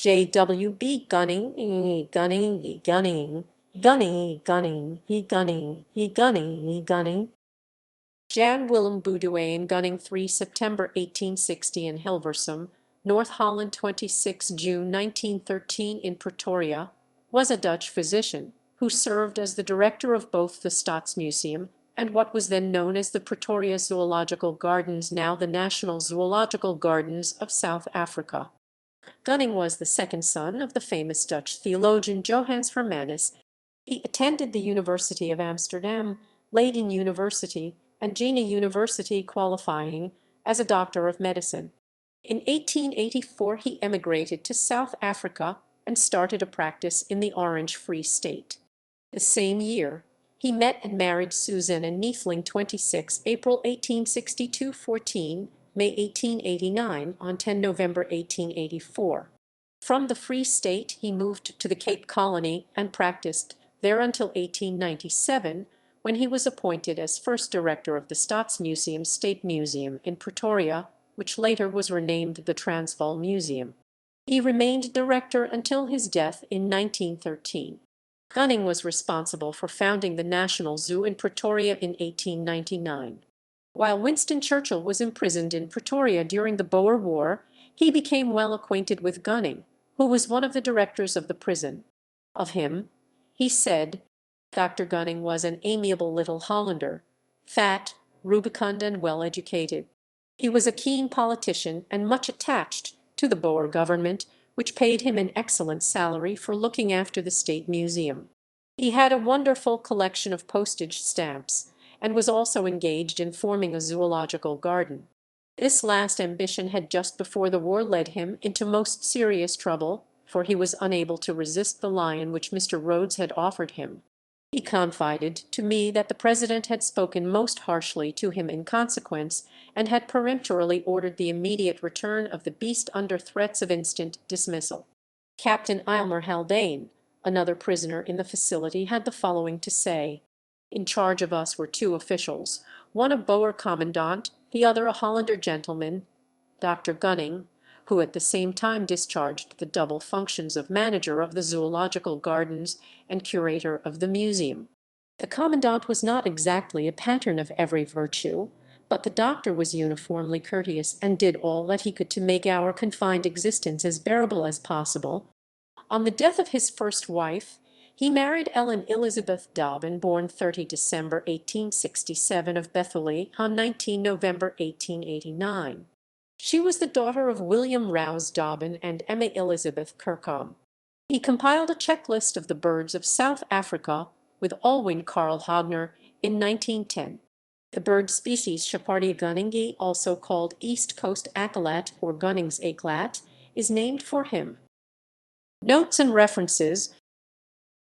J.W.B. Gunning, Gunning, Gunning, Gunning, Gunning, he Gunning, he Gunning, he Gunning. Jan Willem Boudewijn Gunning, 3 September 1860 in Hilversum, North Holland, 26 June 1913 in Pretoria, was a Dutch physician who served as the director of both the Staatsmuseum and what was then known as the Pretoria Zoological Gardens, now the National Zoological Gardens of South Africa. Gunning was the second son of the famous Dutch theologian Johannes Hermanus. He attended the University of Amsterdam, Leiden University, and Jena University, qualifying as a doctor of medicine. In 1884 he emigrated to South Africa and started a practice in the Orange Free State. The same year, he met and married Susanna Neethling, 26 April 1862, 14 May 1889, on 10 November 1884. From the Free State he moved to the Cape Colony and practiced there until 1897, when he was appointed as first director of the Staatsmuseum State Museum in Pretoria, which later was renamed the Transvaal Museum. He remained director until his death in 1913. Gunning was responsible for founding the National Zoo in Pretoria in 1899. While Winston Churchill was imprisoned in Pretoria during the Boer War, he became well acquainted with Gunning, who was one of the directors of the prison. Of him, he said, "Dr. Gunning was an amiable little Hollander, fat, rubicund, and well educated. He was a keen politician and much attached to the Boer government, which paid him an excellent salary for looking after the State Museum. He had a wonderful collection of postage stamps, and was also engaged in forming a zoological garden. This last ambition had just before the war led him into most serious trouble, for he was unable to resist the lion which Mr. Rhodes had offered him. He confided to me that the President had spoken most harshly to him in consequence, and had peremptorily ordered the immediate return of the beast under threats of instant dismissal." Captain Aylmer Haldane, another prisoner in the facility, had the following to say: "In charge of us were two officials, one a Boer commandant, the other a Hollander gentleman, Dr. Gunning, who at the same time discharged the double functions of manager of the Zoological Gardens and curator of the museum. The commandant was not exactly a pattern of every virtue, but the doctor was uniformly courteous and did all that he could to make our confined existence as bearable as possible. On the death of his first wife, he married Ellen Elizabeth Dobbin, born 30 December 1867 of Bethely, on 19 November 1889. She was the daughter of William Rouse Dobbin and Emma Elizabeth Kirkham. He compiled a checklist of the birds of South Africa with Alwyn Carl Hogner in 1910. The bird species Chapardia gunningi, also called East Coast Accolade or Gunning's Eclat, is named for him. Notes and references: